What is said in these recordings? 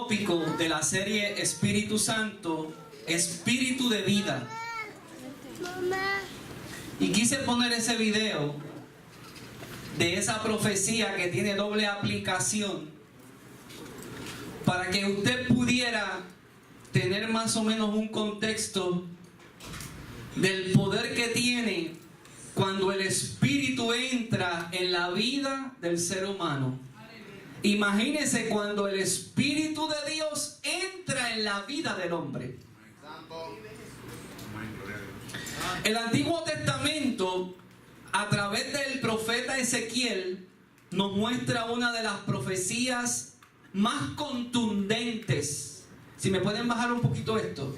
tópico de la serie Espíritu Santo, Espíritu de Vida. Y quise poner ese video de esa profecía que tiene doble aplicación para que usted pudiera tener más o menos un contexto del poder que tiene cuando el Espíritu entra en la vida del ser humano. Imagínese cuando el Espíritu de Dios entra en la vida del hombre. El Antiguo Testamento, a través del profeta Ezequiel, nos muestra una de las profecías más contundentes. Si me pueden bajar un poquito esto.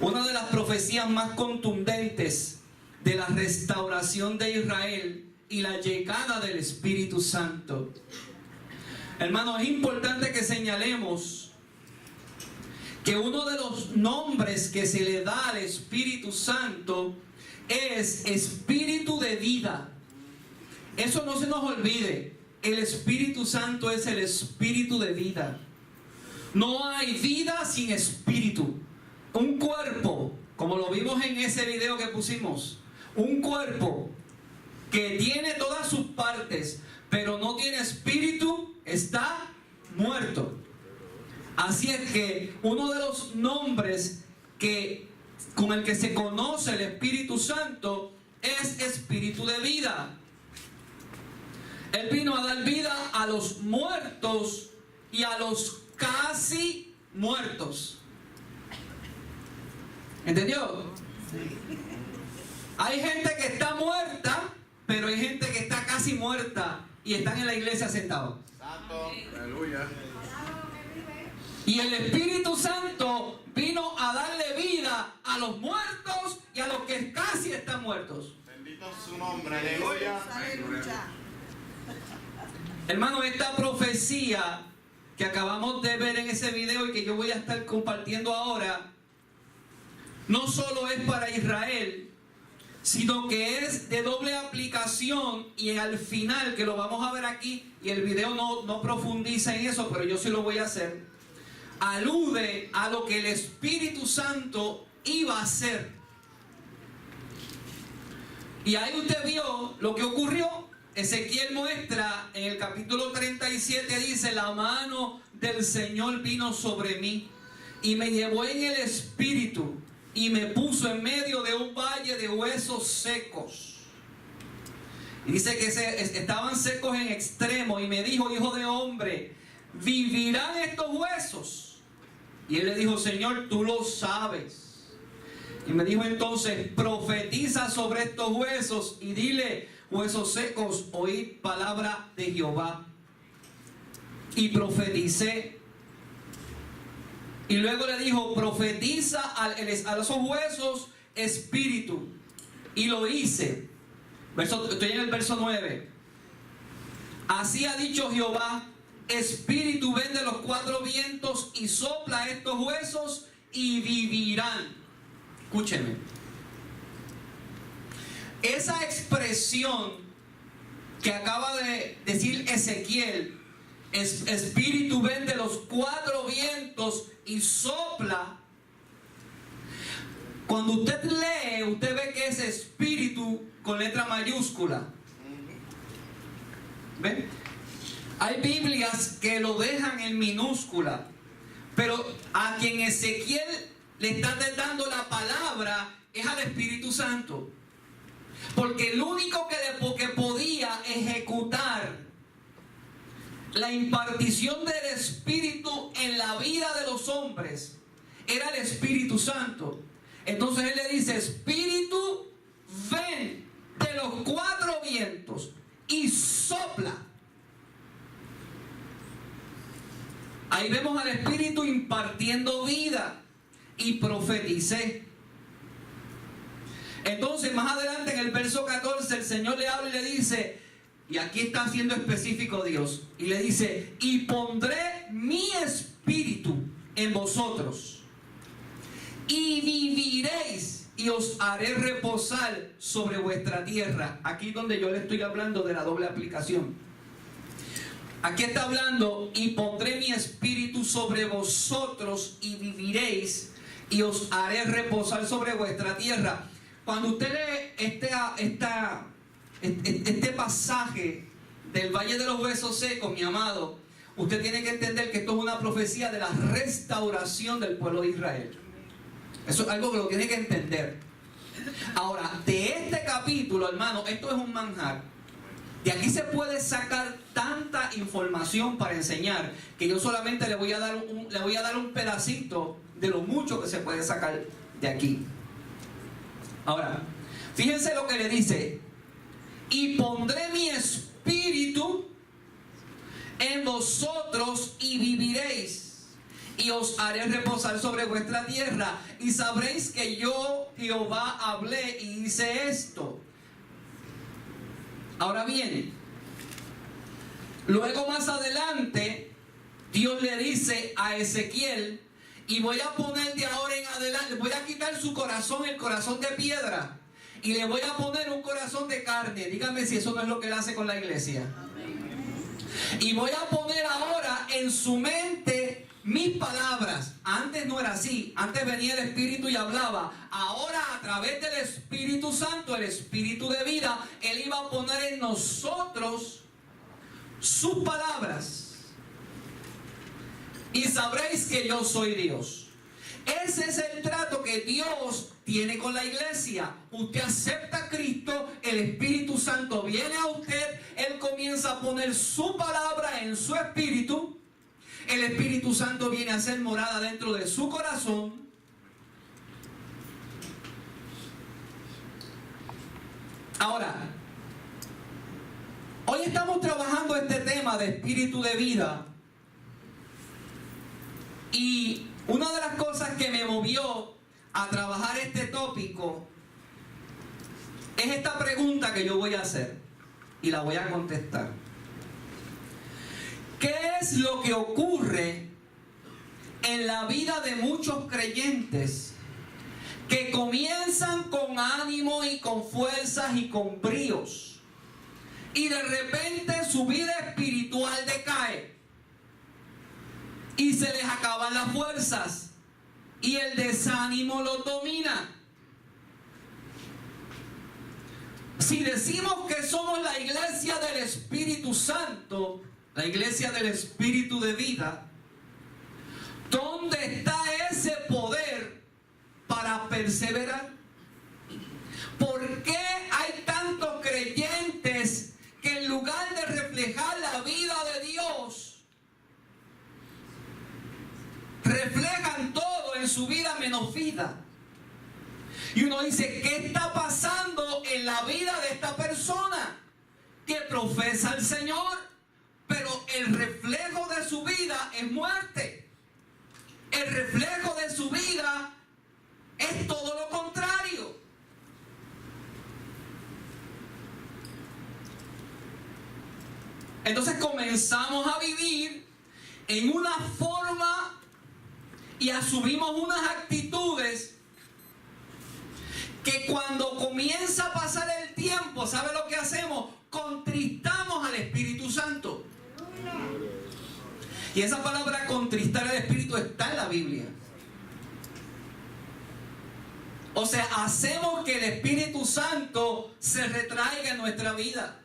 Una de las profecías más contundentes de la restauración de Israel y la llegada del Espíritu Santo. Hermanos, es importante que señalemos que uno de los nombres que se le da al Espíritu Santo es Espíritu de Vida. Eso no se nos olvide. El Espíritu Santo es el Espíritu de vida. No hay vida sin Espíritu. Un cuerpo, como lo vimos en ese video que pusimos, un cuerpo que tiene todas sus partes, pero no tiene espíritu, está muerto. Así es que uno de los nombres con el que se conoce el Espíritu Santo es Espíritu de Vida. Él vino a dar vida a los muertos y a los casi muertos. ¿Entendió? Sí. Hay gente que está muerta, pero hay gente que está casi muerta y están en la iglesia sentados. Santo. Aleluya. Y el Espíritu Santo vino a darle vida a los muertos y a los que casi están muertos. Bendito su nombre. Aleluya. Hermano, esta profecía que acabamos de ver en ese video y que yo voy a estar compartiendo ahora, no solo es para Israel, sino que es de doble aplicación, y al final, que lo vamos a ver aquí, y el video no profundiza en eso, pero yo sí lo voy a hacer, alude a lo que el Espíritu Santo iba a hacer. Y ahí usted vio lo que ocurrió. Ezequiel muestra en el capítulo 37, dice: la mano del Señor vino sobre mí y me llevó en el Espíritu y me puso en medio de un valle de huesos secos. Y dice que estaban secos en extremo. Y me dijo: hijo de hombre, ¿vivirán estos huesos? Y él le dijo: Señor, tú lo sabes. Y me dijo entonces: profetiza sobre estos huesos y dile: huesos secos, oíd palabra de Jehová. Y profeticé. Y luego le dijo: profetiza a esos huesos espíritu. Y lo hice. Estoy en el verso 9. Así ha dicho Jehová: espíritu ven de los cuatro vientos y sopla a estos huesos y vivirán. Escúcheme. Esa expresión que acaba de decir Ezequiel, espíritu ven de los cuatro vientos y sopla. Cuando usted lee, usted ve que es espíritu con letra mayúscula. ¿Ven? Hay Biblias que lo dejan en minúscula, pero a quien Ezequiel le está dando la palabra es al Espíritu Santo. Porque el único que podía ejecutar la impartición del Espíritu en la vida de los hombres era el Espíritu Santo. Entonces él le dice: Espíritu, ven de los cuatro vientos y sopla. Ahí vemos al Espíritu impartiendo vida. Y profeticé. Entonces más adelante en el verso 14 el Señor le habla y le dice, y aquí está siendo específico Dios, y le dice: y pondré mi espíritu en vosotros y viviréis y os haré reposar sobre vuestra tierra. Aquí donde yo le estoy hablando de la doble aplicación. Aquí está hablando, y pondré mi espíritu sobre vosotros y viviréis, y os haré reposar sobre vuestra tierra. Cuando usted lee este pasaje del Valle de los Huesos Secos, mi amado, usted tiene que entender que esto es una profecía de la restauración del pueblo de Israel. Eso es algo que lo tiene que entender. Ahora, de este capítulo, hermano, esto es un manjar. De aquí se puede sacar tanta información para enseñar que yo solamente le voy a dar un pedacito de lo mucho que se puede sacar de aquí. Ahora, fíjense lo que le dice: y pondré mi espíritu en vosotros y viviréis, y os haré reposar sobre vuestra tierra, y sabréis que yo, Jehová, hablé y hice esto. Ahora bien, luego más adelante, Dios le dice a Ezequiel: y voy a poner de ahora en adelante, voy a quitar su corazón, el corazón de piedra, y le voy a poner un corazón de carne. Dígame si eso no es lo que él hace con la iglesia. Y voy a poner ahora en su mente mis palabras. Antes no era así. Antes venía el Espíritu y hablaba. Ahora, a través del Espíritu Santo, el Espíritu de vida, Él iba a poner en nosotros sus palabras. Y sabréis que yo soy Dios. Ese es el trato que Dios tiene con la iglesia. Usted acepta a Cristo, el Espíritu Santo viene a usted, Él comienza a poner su palabra en su espíritu. El Espíritu Santo viene a hacer morada dentro de su corazón. Ahora, hoy estamos trabajando este tema de espíritu de vida. Y una de las cosas que me movió a trabajar este tópico es esta pregunta que yo voy a hacer y la voy a contestar. ¿Qué es lo que ocurre en la vida de muchos creyentes que comienzan con ánimo y con fuerzas y con bríos, y de repente su vida espiritual decae y se les acaban las fuerzas y el desánimo los domina? Si decimos que somos la iglesia del Espíritu Santo, la iglesia del Espíritu de vida, ¿dónde está ese poder para perseverar? ¿Por qué hay tantos creyentes que en lugar de reflejar la vida de Dios, reflejan todo en su vida menos vida? Y uno dice, ¿qué está pasando en la vida de esta persona que profesa al Señor, pero el reflejo de su vida es muerte? El reflejo de su vida es todo lo contrario. Entonces comenzamos a vivir en una forma y asumimos unas actitudes que cuando comienza a pasar el tiempo, ¿sabe lo que hacemos? Contristamos al Espíritu Santo. Y esa palabra contristar al Espíritu está en la Biblia. O sea, hacemos que el Espíritu Santo se retraiga en nuestra vida.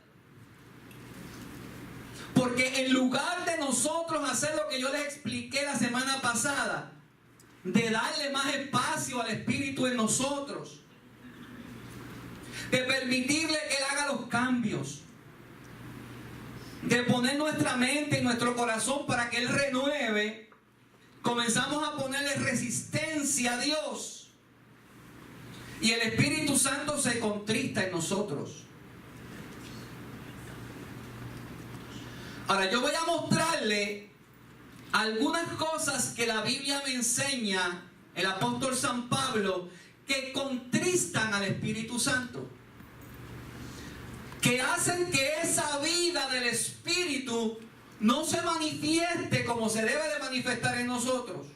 Porque en lugar de nosotros hacer lo que yo les expliqué la semana pasada, de darle más espacio al Espíritu en nosotros, de permitirle que Él haga los cambios, de poner nuestra mente y nuestro corazón para que Él renueve, comenzamos a ponerle resistencia a Dios. Y el Espíritu Santo se contrista en nosotros. Ahora yo voy a mostrarle algunas cosas que la Biblia me enseña, el apóstol San Pablo, que contristan al Espíritu Santo, que hacen que esa vida del Espíritu no se manifieste como se debe de manifestar en nosotros.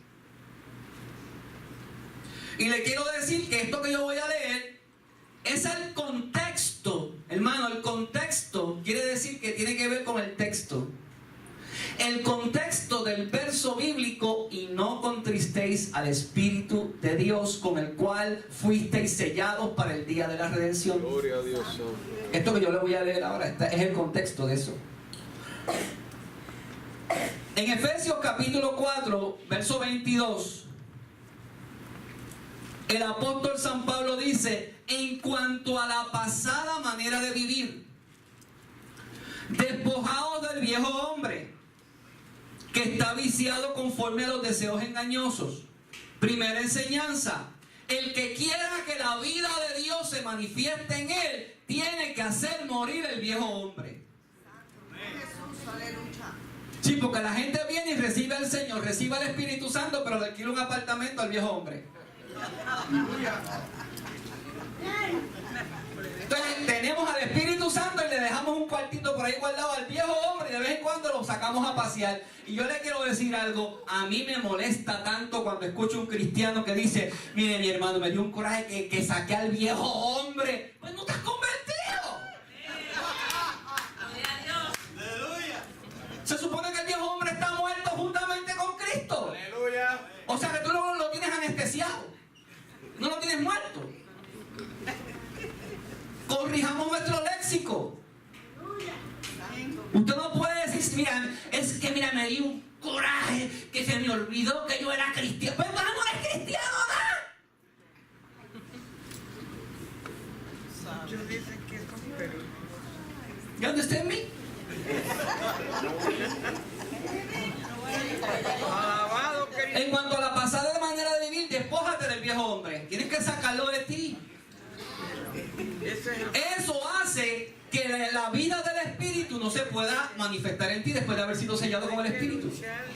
Y le quiero decir que esto que yo voy a leer es el contexto. Hermano, el contexto quiere decir que tiene que ver con el texto. El contexto del verso bíblico: y no contristéis al Espíritu de Dios, con el cual fuisteis sellados para el día de la redención. Gloria a Dios. Esto que yo le voy a leer ahora, este es el contexto de eso. En Efesios capítulo 4, verso 22, el apóstol San Pablo dice: en cuanto a la pasada manera de vivir, despojaos del viejo hombre, que está viciado conforme a los deseos engañosos. Primera enseñanza: el que quiera que la vida de Dios se manifieste en él, tiene que hacer morir el viejo hombre. Sí, porque la gente viene y recibe al Señor, recibe al Espíritu Santo, pero le alquila un apartamento al viejo hombre. Entonces tenemos al Espíritu Santo y le dejamos un cuartito por ahí guardado al viejo hombre, y de vez en cuando lo sacamos a pasear. Y yo le quiero decir algo: a mí me molesta tanto cuando escucho un cristiano que dice: mire, mi hermano, me dio un coraje que saqué al viejo hombre. Pues no te has convertido. Se supone que el viejo hombre está muerto juntamente con Cristo. Aleluya. O sea que tú no lo tienes anestesiado, no lo tienes muerto. Corrijamos nuestro léxico. Usted no puede decir: mira, es que mira, me dio un coraje que se me olvidó que yo era cristiano. Pues no eres cristiano, ¿no? Muchos dicen que es como Perú. ¿Ya dónde está en mí? Alabado, querido. En cuanto a la pasada manera de vivir, despójate del viejo hombre. Tienes que sacarlo de ti. Ese es el... Eso hace que la vida del Espíritu no se pueda manifestar en ti después de haber sido sellado con el Espíritu.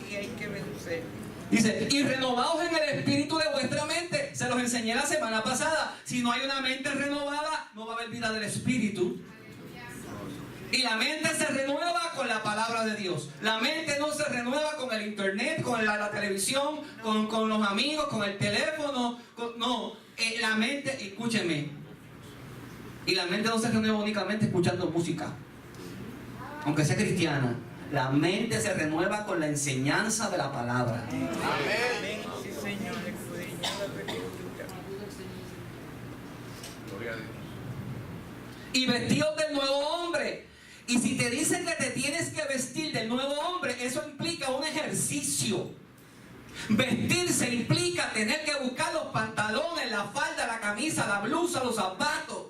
Y hay que vencer. Dice: y renovaos en el espíritu de vuestra mente. Se los enseñé la semana pasada. Si no hay una mente renovada, no va a haber vida del Espíritu. Y la mente se renueva con la palabra de Dios. La mente no se renueva con el internet, con la televisión, con los amigos, con el teléfono. No, la mente, escúcheme. Y la mente no se renueva únicamente escuchando música, aunque sea cristiana. La mente se renueva con la enseñanza de la palabra. Amén. Sí, Señor, escudriñad las Escrituras. Gloria a Dios. Y vestidos del nuevo hombre. Y si te dicen que te tienes que vestir del nuevo hombre, eso implica un ejercicio. Vestirse implica tener que buscar los pantalones, la falda, la camisa, la blusa, los zapatos.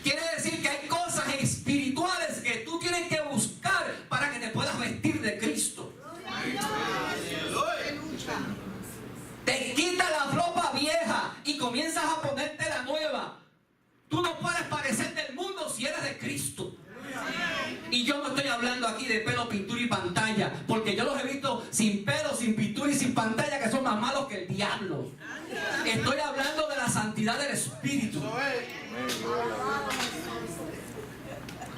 Quiere decir que hay cosas espirituales que tú tienes que buscar para que te puedas vestir de Cristo. Te quitas la ropa vieja y comienzas a ponerte la nueva. Tú no puedes parecer del mundo si eres de Cristo. Y yo no estoy hablando aquí de pelo, pintura y pantalla, porque yo los he visto sin pelo, sin pintura y sin pantalla, que son más malos que el diablo. Estoy hablando de la santidad del Espíritu.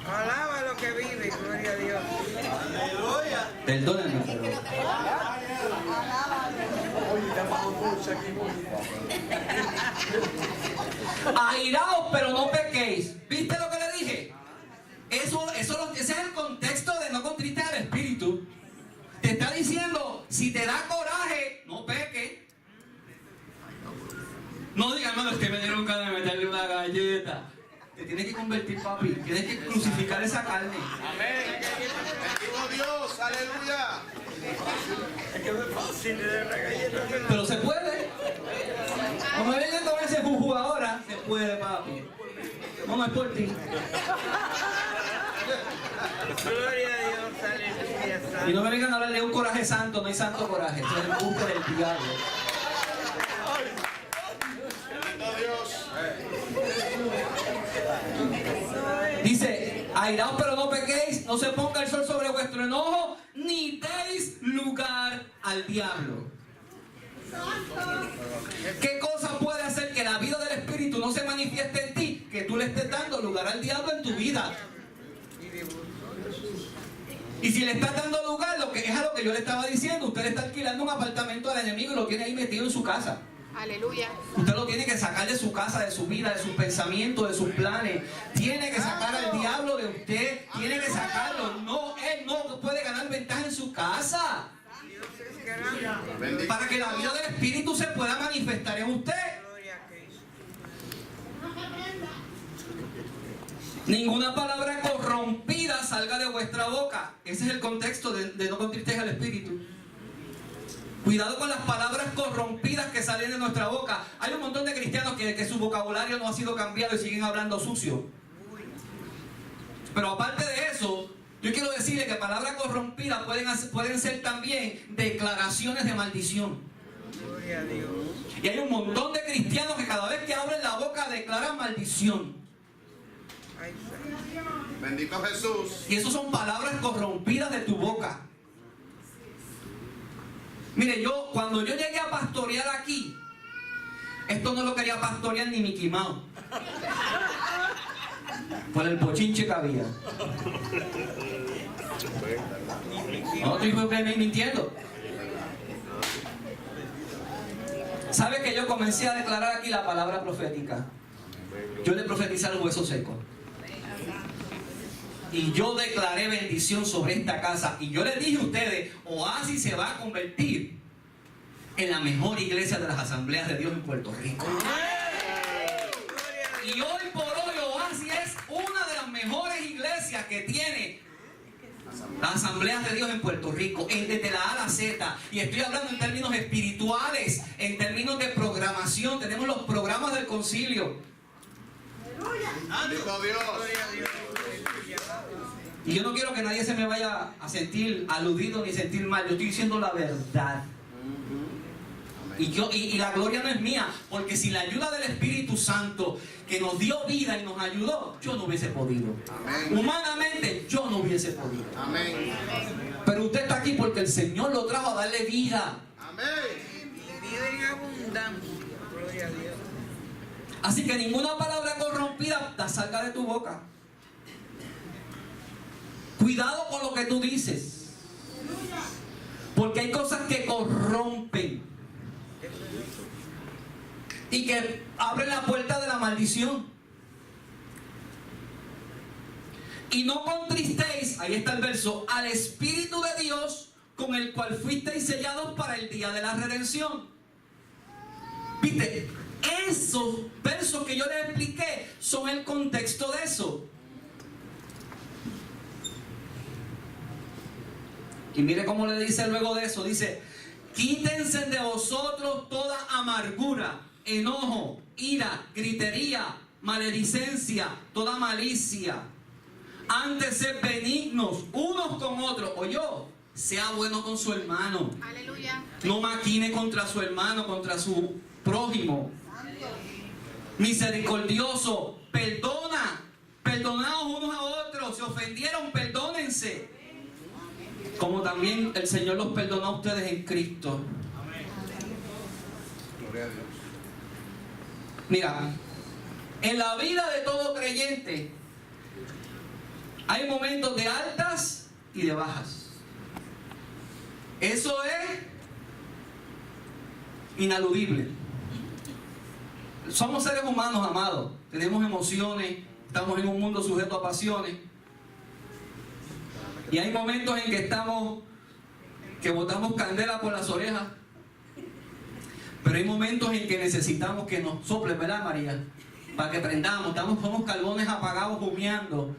Alaba lo que vive, gloria a Dios. Perdónenme, pero... Airaos, pero no pequéis. ¿Viste lo que le dije? Ese es el contexto de no contristar al Espíritu. Te está diciendo: si te da coraje, no peques. No digas: hermano, es que me dieron ganas de meterle una galleta. Te tienes que convertir, papi. Tienes que crucificar esa carne. Amén. Bendigo Dios. Aleluya. Es que no es fácil de dar la galleta. Pero se puede. No me vengan con ese juju ahora. Se puede, papi. No es por ti. Gloria a Dios, aleluya. Y no me vengan a hablar de un coraje santo. No hay santo coraje. Eso es el embuste del diablo. Bendito Dios. Dice: airaos pero no pequéis, no se ponga el sol sobre vuestro enojo, ni deis lugar al diablo. ¿Qué cosa puede hacer que la vida del Espíritu no se manifieste en ti? Que tú le estés dando lugar al diablo en tu vida. Y si le estás dando lugar, lo que es a lo que yo le estaba diciendo, usted le está alquilando un apartamento al enemigo y lo tiene ahí metido en su casa. Aleluya. Usted lo tiene que sacar de su casa, de su vida, de sus pensamientos, de sus planes. Tiene que sacar al diablo de usted. Tiene que sacarlo. No, él no puede ganar ventaja en su casa. Para que la vida del Espíritu se pueda manifestar en usted. Ninguna palabra corrompida salga de vuestra boca. Ese es el contexto de no contristeis al Espíritu. Cuidado con las palabras corrompidas que salen de nuestra boca. Hay un montón de cristianos que su vocabulario no ha sido cambiado y siguen hablando sucio. Pero aparte de eso, yo quiero decirle que palabras corrompidas pueden ser también declaraciones de maldición. Y hay un montón de cristianos que cada vez que abren la boca declaran maldición. Bendito Jesús. Y eso son palabras corrompidas de tu boca. Mire, cuando yo llegué a pastorear aquí, esto no lo quería pastorear ni Mickey Mouse. Por el bochinche que había. No estoy mintiendo. ¿Sabe que yo comencé a declarar aquí la palabra profética? Yo le profeticé al hueso seco. Y yo declaré bendición sobre esta casa. Y yo les dije a ustedes, Oasis se va a convertir en la mejor iglesia de las Asambleas de Dios en Puerto Rico. Y hoy por hoy Oasis es una de las mejores iglesias que tiene las Asambleas de Dios en Puerto Rico, desde la A a la Z. Y estoy hablando en términos espirituales, en términos de programación. Tenemos los programas del concilio. Bendito Dios. Y yo no quiero que nadie se me vaya a sentir aludido ni sentir mal. Yo estoy diciendo la verdad. Y la gloria no es mía, porque sin la ayuda del Espíritu Santo que nos dio vida y nos ayudó, yo no hubiese podido. Amén. Humanamente yo no hubiese podido. Amén. Pero usted está aquí porque el Señor lo trajo a darle vida. Amén. Vida en abundancia. Gloria a Dios. Así que ninguna palabra corrompida salga de tu boca. Cuidado con lo que tú dices, porque hay cosas que corrompen y que abren la puerta de la maldición. Y no contristéis, ahí está el verso, al Espíritu de Dios, con el cual fuisteis sellados para el día de la redención. ¿Viste? Esos versos que yo les expliqué son el contexto de eso. Y mire cómo le dice luego de eso, dice: quítense de vosotros toda amargura, enojo, ira, gritería, maledicencia, toda malicia. Antes sed benignos unos con otros. Oye, sea bueno con su hermano. Aleluya. No maquine contra su hermano, contra su prójimo. Misericordioso, perdonaos unos a otros. Se ofendieron, perdónense. Como también el Señor los perdonó a ustedes en Cristo. Gloria a Dios. Mira, en la vida de todo creyente hay momentos de altas y de bajas. Eso es inaludible. Somos seres humanos, amados. Tenemos emociones, estamos en un mundo sujeto a pasiones. Y hay momentos en que botamos candela por las orejas. Pero hay momentos en que necesitamos que nos soplen, ¿verdad, María? Para que prendamos. Somos carbones apagados humeando.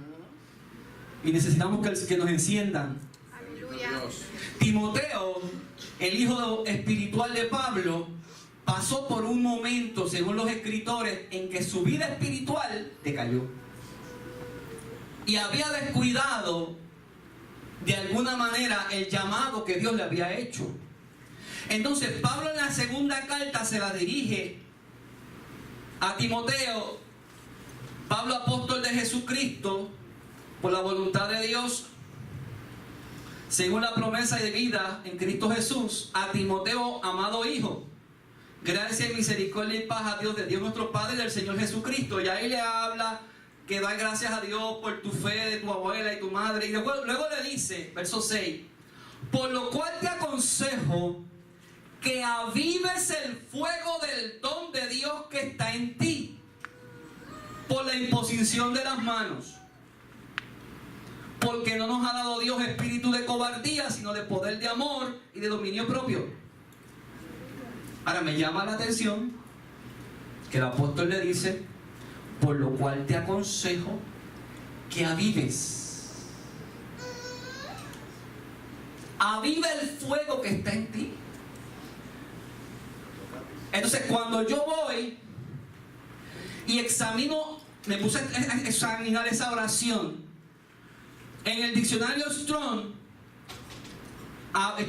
Y necesitamos que nos enciendan. Aleluya. Timoteo, el hijo espiritual de Pablo, pasó por un momento, según los escritores, en que su vida espiritual decayó. Y había descuidado de alguna manera el llamado que Dios le había hecho. Entonces Pablo en la segunda carta se la dirige a Timoteo. Pablo, apóstol de Jesucristo, por la voluntad de Dios, según la promesa de vida en Cristo Jesús, a Timoteo, amado hijo, gracia y misericordia y paz a Dios, de Dios nuestro Padre y del Señor Jesucristo. Y ahí le habla que da gracias a Dios por tu fe de tu abuela y tu madre. Y luego le dice, verso 6, por lo cual te aconsejo que avives el fuego del don de Dios que está en ti por la imposición de las manos. Porque no nos ha dado Dios espíritu de cobardía, sino de poder, de amor y de dominio propio. Ahora me llama la atención que el apóstol le dice: por lo cual te aconsejo que avives. Aviva el fuego que está en ti. Entonces, cuando yo voy y examino, me puse a examinar esa oración en el diccionario Strong,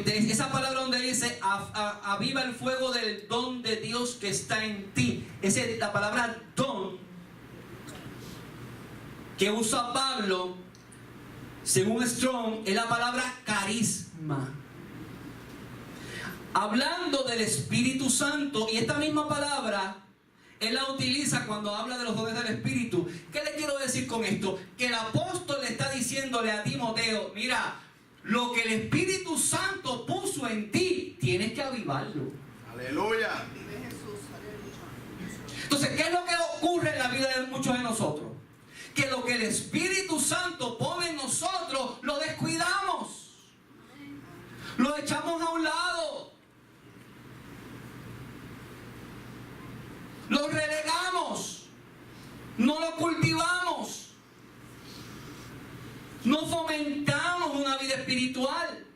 esa palabra donde dice aviva el fuego del don de Dios que está en ti, la palabra don que usa Pablo, según Strong, es la palabra carisma, hablando del Espíritu Santo. Y esta misma palabra él la utiliza cuando habla de los dones del Espíritu. ¿Qué le quiero decir con esto? Que el apóstol le está diciéndole a Timoteo: mira, lo que el Espíritu Santo puso en ti, tienes que avivarlo. Aleluya. Entonces, ¿qué es lo que ocurre en la vida de muchos de nosotros? Que lo que el Espíritu Santo pone en nosotros, lo descuidamos. Lo echamos a un lado. Lo relegamos. No lo cultivamos. No fomentamos una vida espiritual.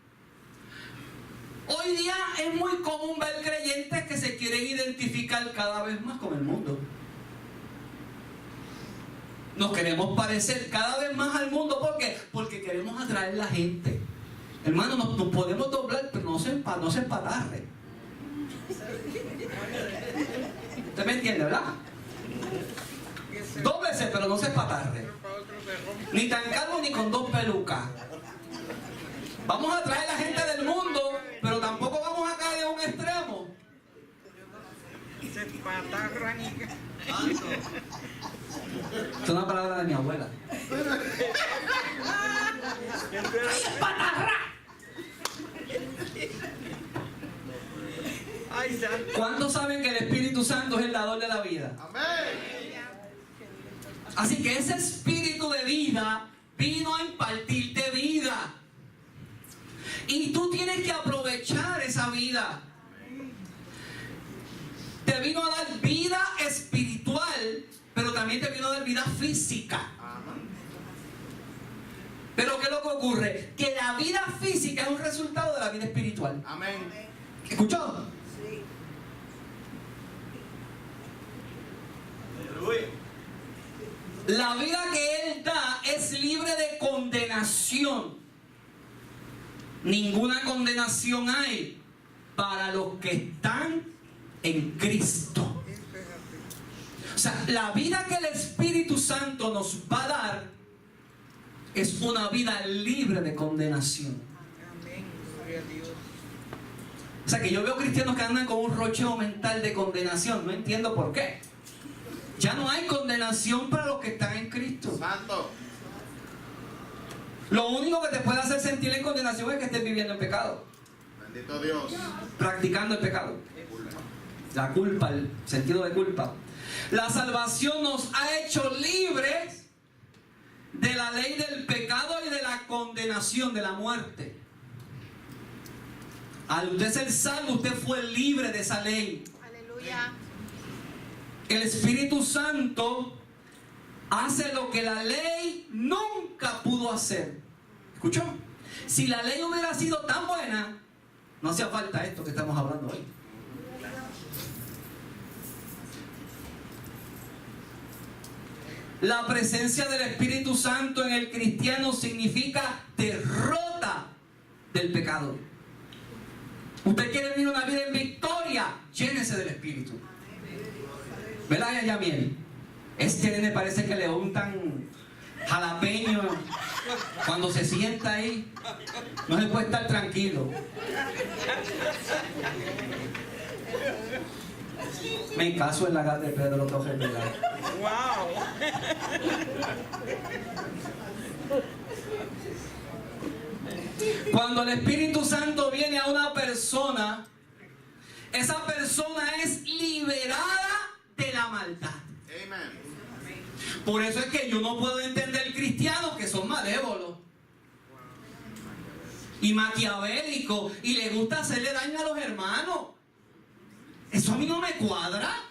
Hoy día es muy común ver creyentes que se quieren identificar cada vez más con el mundo. Nos queremos parecer cada vez más al mundo. ¿Por qué? Porque queremos atraer a la gente. Hermano, nos podemos doblar, pero no se empatarre. ¿Usted me entiende, verdad? Dóblese, pero no se espatarre. Ni tan calvo ni con 2 pelucas. Vamos a traer a la gente del mundo, pero tampoco vamos a caer en un extremo. Se espatarran. Es una palabra de mi abuela. ¡Ay, espatarra! ¿Cuántos saben que el Espíritu Santo es el dador de la vida? Amén. Así que ese espíritu de vida vino a impartirte vida. Y tú tienes que aprovechar esa vida. Te vino a dar vida espiritual, pero también te vino a dar vida física. Pero ¿qué es lo que ocurre? Que la vida física es un resultado de la vida espiritual. Amén. ¿Escuchó? Sí. La vida que Él da es libre de condenación. Ninguna condenación hay para los que están en Cristo. O sea, la vida que el Espíritu Santo nos va a dar es una vida libre de condenación. Amén. Gloria a Dios. O sea, que yo veo cristianos que andan con un rocheo mental de condenación. No entiendo por qué. Ya no hay condenación para los que están en Cristo. Santo. Lo único que te puede hacer sentir en condenación es que estés viviendo en pecado, Bendito Dios. practicando el pecado. La culpa, el sentido de culpa. La salvación nos ha hecho libres de la ley del pecado y de la condenación, de la muerte. Al usted ser salvo, usted fue libre de esa ley. Aleluya. El Espíritu Santo hace lo que la ley nunca pudo hacer. ¿Escuchó? Si la ley hubiera sido tan buena, no hacía falta esto que estamos hablando hoy. La presencia del Espíritu Santo en el cristiano significa derrota del pecado. Usted quiere vivir una vida en victoria, llénese del Espíritu. ¿Verdad, Yamiel? Este nene parece que le untan jalapeño cuando se sienta ahí. No se puede estar tranquilo. Me caso en la gata de Pedro Toje. ¡Wow! Cuando el Espíritu Santo viene a una persona, esa persona es liberada de la maldad. Amen. Por eso es que yo no puedo entender cristianos que son malévolos y maquiavélicos y les gusta hacerle daño a los hermanos. Eso a mí no me cuadra.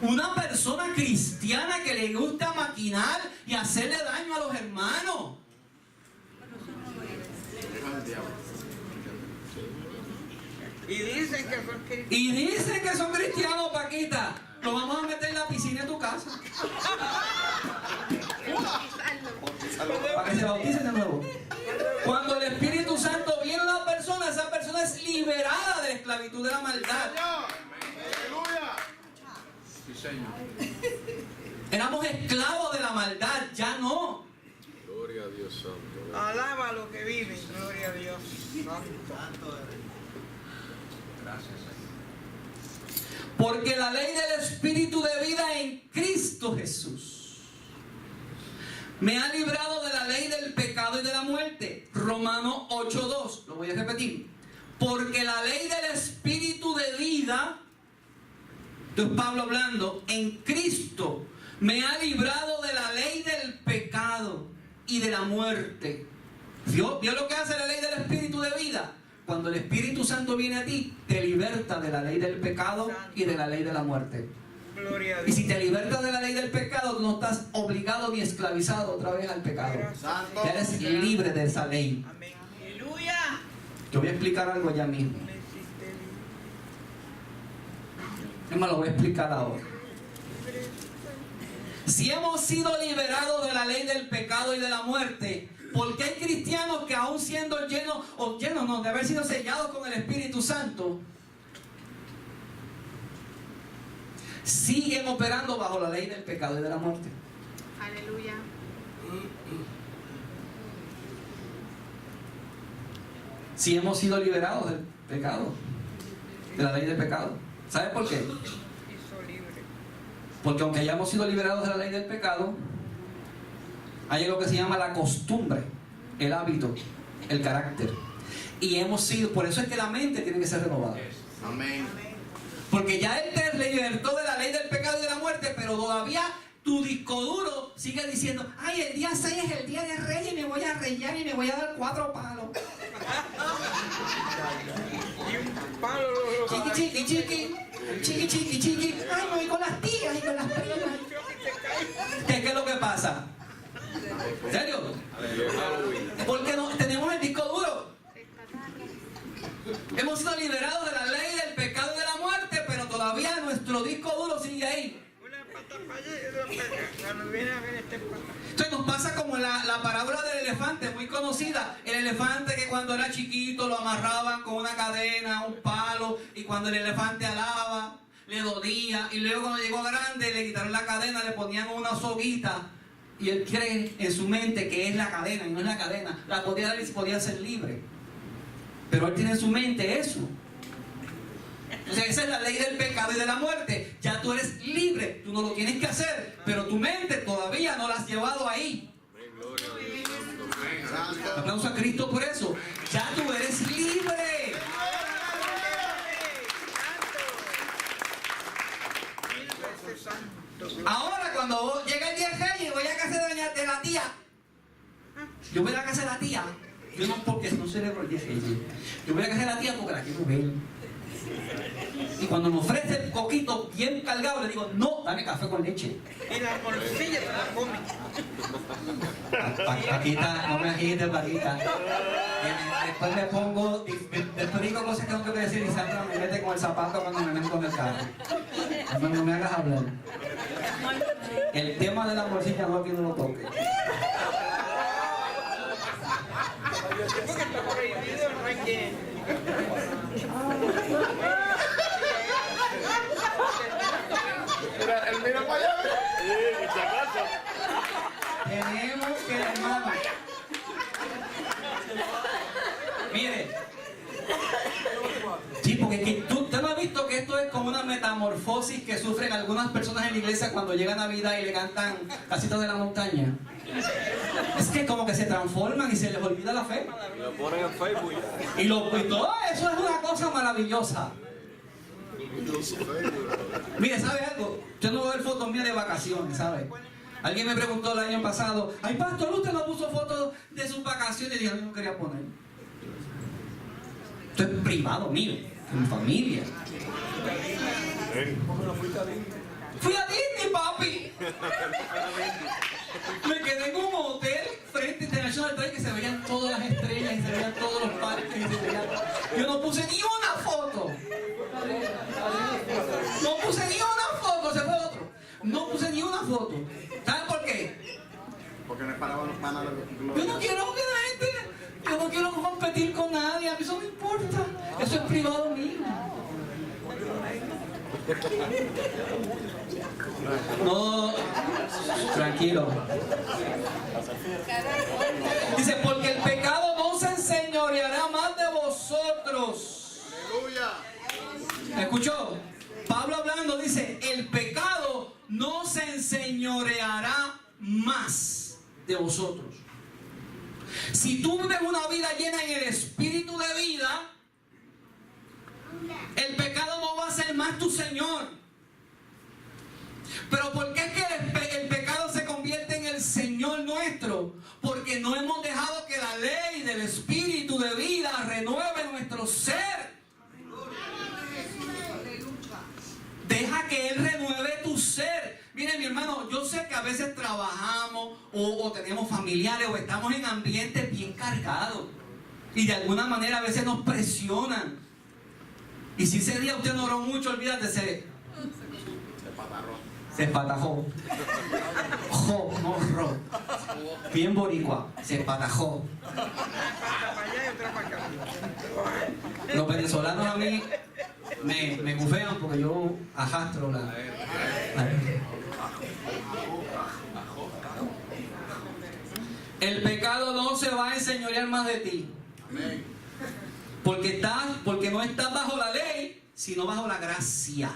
Una persona cristiana que le gusta maquinar y hacerle daño a los hermanos. Y dicen que son cristianos. Y dicen que son cristianos, Paquita. Lo vamos a meter en la piscina de tu casa. Para que se bauticen de nuevo. Cuando el Espíritu Santo viene a una persona, esa persona es liberada de la esclavitud de la maldad. Aleluya. Sí, Señor. Éramos esclavos de la maldad, ya no. Gloria a Dios Santo. Alaba lo que vive. Gloria a Dios. Santo. Gracias, Señor. Porque la ley del Espíritu de vida en Cristo Jesús me ha librado de la ley del pecado y de la muerte. Romanos 8:2. Lo voy a repetir. Porque la ley del Espíritu de vida, esto es Pablo hablando, en Cristo me ha librado de la ley del pecado y de la muerte. ¿Vio lo que hace la ley del Espíritu de vida? Cuando el Espíritu Santo viene a ti, te liberta de la ley del pecado y de la ley de la muerte. Gloria a Y Dios. si te libertas de la ley del pecado, no estás obligado ni esclavizado otra vez al pecado. Santo. Ya eres libre de esa ley. Amén. Aleluya. Te voy a explicar algo ya mismo. Me hiciste libre. Es más, lo voy a explicar ahora. Si hemos sido liberados de la ley del pecado y de la muerte, ¿por qué hay cristianos que aún siendo llenos de haber sido sellados con el Espíritu Santo, siguen operando bajo la ley del pecado y de la muerte? Aleluya. Si hemos sido liberados del pecado, de la ley del pecado. ¿Sabes por qué? Hizo libre. Porque aunque hayamos sido liberados de la ley del pecado, hay lo que se llama la costumbre, el hábito, el carácter. Y hemos sido, por eso es que la mente tiene que ser renovada. Amén. Porque ya Él te libertó de la ley del pecado y de la muerte, pero todavía tu disco duro sigue diciendo: ay, el día 6 es el día de Reyes y me voy a reyar y me voy a dar 4 palos. Y un palo lo Chiqui, chiqui, chiqui. Chiqui, chiqui, chiqui. Ay, me voy con las tías y con las primas. ¿Qué es lo que pasa? ¿En serio? Porque no, tenemos el disco duro. Hemos sido liberados de la ley del pecado y de la muerte, pero todavía nuestro disco duro sigue ahí. Una pata para allá y otra para acá. Cuando viene a ver este pata. Entonces nos pasa como la parábola del elefante, muy conocida. El elefante que cuando era chiquito lo amarraban con una cadena, un palo, y cuando el elefante alaba, le dolía, y luego cuando llegó grande le quitaron la cadena, le ponían una soguita, y él cree en su mente que es la cadena, y no es la cadena. La podía dar y podía ser libre. Pero él tiene en su mente eso. O sea, esa es la ley del pecado y de la muerte. Ya tú eres libre, tú no lo tienes que hacer, pero tu mente todavía no la has llevado ahí. Gloria a Dios Santo. Santo. Aplauso a Cristo por eso. Ya tú eres libre. Ahora cuando llega el día de Reyes y voy a casa de la tía, yo voy a la casa de la tía. Yo no, porque no celebro el día de Reyes. Yo voy a la casa de la tía porque la quiero ver. Y cuando me ofrece el coquito bien cargado, le digo: no, dame café con leche. Y la morcilla te la come. Paquita, no me agites, Paquita. Después me pongo, después digo cosas que no tengo que decir y Sandra me mete con el zapato cuando me meto con el carro. No me hagas hablar. El tema de la morcilla no, que no lo toque. Porque está prohibido el relleno. Mira, él mira para allá. Tenemos que, hermano. Mire. Sí, porque es que tú no has visto que esto es como una metamorfosis que sufren algunas personas en la iglesia cuando llega Navidad y le cantan Casita de la Montaña. Es que como que se transforman y se les olvida la fe. Lo ponen en Facebook ya. Y todo eso es una cosa maravillosa. maravillosa. Mire, ¿sabe algo? Yo no voy a ver fotos mías de vacaciones, ¿sabe? Alguien me preguntó el año pasado, ay pastor, ¿usted no puso fotos de sus vacaciones? Y yo no quería poner. Esto es privado mío, de mi familia. Fui a Disney, papi. Me quedé en un hotel frente a International Trade que se veían todas las estrellas y se veían todos los parques. Yo no puse ni una foto. No puse ni una foto, se fue otro. No puse ni una foto. ¿Saben por qué? Porque no esperaban los panas de los Yo no quiero que la gente, yo no quiero competir con nadie, a mí eso no importa. Eso es privado mío. No, tranquilo. Dice, porque el pecado no se enseñoreará más de vosotros. Aleluya. ¿Escuchó? Pablo hablando dice, el pecado no se enseñoreará más de vosotros. Si tú vives una vida llena en el espíritu de vida, el pecado no va a ser más tu Señor. Pero ¿por qué es que el pecado se convierte en el Señor nuestro? Porque no hemos dejado que la ley del espíritu de vida renueve nuestro ser. Deja que Él renueve tu ser. Miren, mi hermano, yo sé que a veces trabajamos o tenemos familiares o estamos en ambientes bien cargados y de alguna manera a veces nos presionan. Y si ese día usted no oró mucho, olvídate, se espatajó. Jo, no ro. Bien boricua, se espatajó. Los venezolanos a mí me bufean porque yo ajastro la. El pecado no se va a enseñorear más de ti. Amén. Porque no estás bajo la ley, sino bajo la gracia.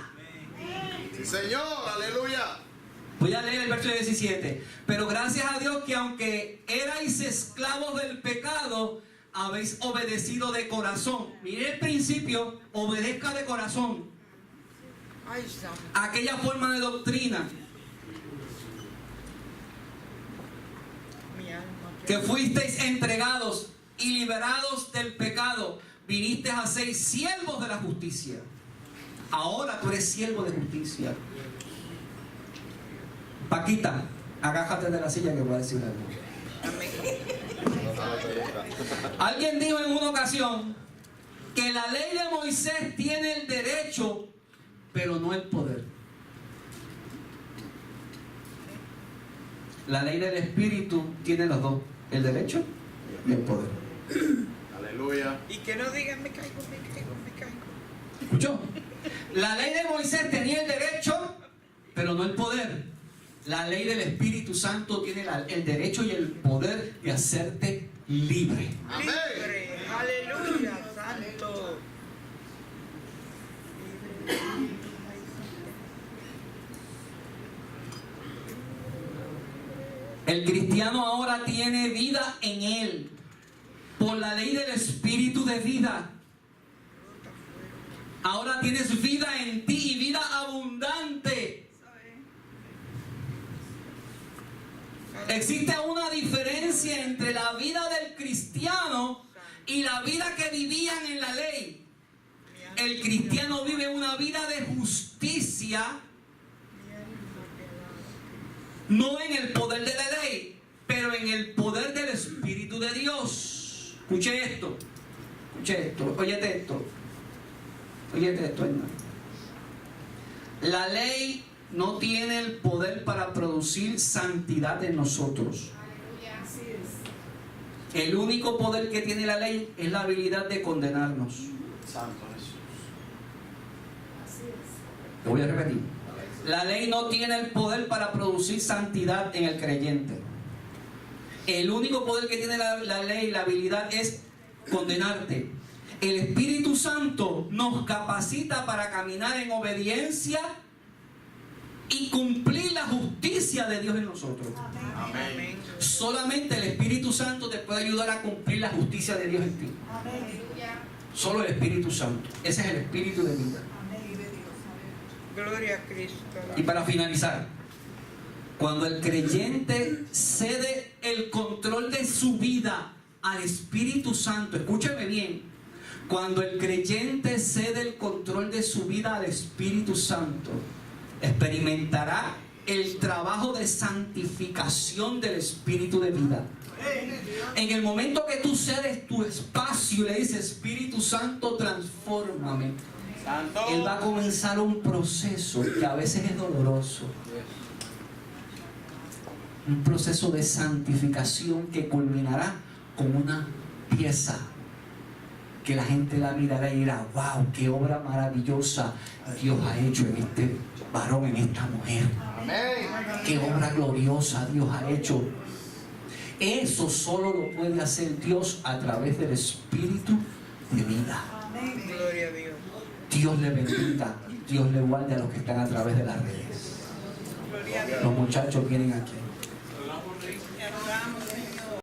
Sí, Señor, aleluya. Voy a leer el verso 17. Pero gracias a Dios que aunque erais esclavos del pecado, habéis obedecido de corazón. Mire el principio, obedezca de corazón. Aquella forma de doctrina que fuisteis entregados y liberados del pecado, viniste a ser siervos de la justicia. Ahora tú eres siervo de justicia. Paquita, agájate de la silla que voy a decir algo. Alguien dijo en una ocasión que la ley de Moisés tiene el derecho, pero no el poder. La ley del Espíritu tiene los dos, el derecho y el poder. Aleluya. Y que no digan me caigo. ¿Escuchó? La ley de Moisés tenía el derecho, pero no el poder. La ley del Espíritu Santo tiene el derecho y el poder de hacerte libre. Amén. Libre. Aleluya, santo. El cristiano ahora tiene vida en él por la ley del Espíritu de vida. Ahora tienes vida en ti y vida abundante. Existe una diferencia entre la vida del cristiano y la vida que vivían en la ley. El cristiano vive una vida de justicia, no en el poder de la ley, pero en el poder del Espíritu de Dios. Escuche esto, óyete esto, hermano. La ley no tiene el poder para producir santidad en nosotros. El único poder que tiene la ley es la habilidad de condenarnos. Santo Jesús. Lo voy a repetir. La ley no tiene el poder para producir santidad en el creyente. El único poder que tiene la ley, la habilidad, es condenarte. El Espíritu Santo nos capacita para caminar en obediencia y cumplir la justicia de Dios en nosotros. Amén. Solamente el Espíritu Santo te puede ayudar a cumplir la justicia de Dios en ti. Solo el Espíritu Santo. Ese es el Espíritu de vida. Gloria a Cristo. Y para finalizar, cuando el creyente cede el control de su vida al Espíritu Santo, escúcheme bien, cuando el creyente cede el control de su vida al Espíritu Santo, experimentará el trabajo de santificación del Espíritu de vida. En el momento que tú cedes tu espacio y le dices, Espíritu Santo, transfórmame, Santo. Él va a comenzar un proceso que a veces es doloroso. Un proceso de santificación que culminará con una pieza que la gente la mirará y dirá, wow, qué obra maravillosa Dios ha hecho en este varón, en esta mujer. Amén. Qué obra gloriosa Dios ha hecho. Eso solo lo puede hacer Dios a través del Espíritu de vida. Gloria a Dios. Dios le bendiga, Dios le guarde a los que están a través de las redes. Gloria a Dios. Los muchachos vienen aquí.